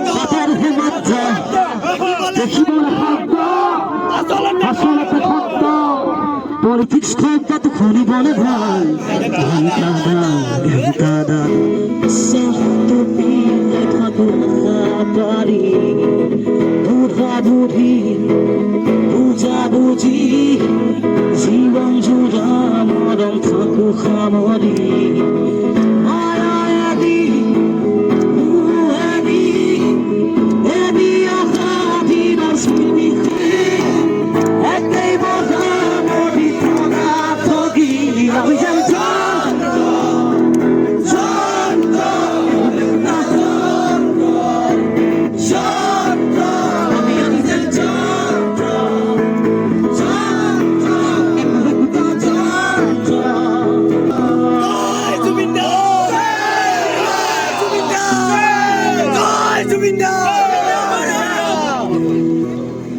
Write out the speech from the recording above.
butter হেমাজ্য দেখিব শব্দ আসলতে শব্দ পলিটিক্স খোঁজা তো খুনি বলে ভাই ঘন্টাদা তুমি থাকো পারি বুধা বুধি বুঝা বুঝি জীবন জুড়া মরণ থাকো খামরি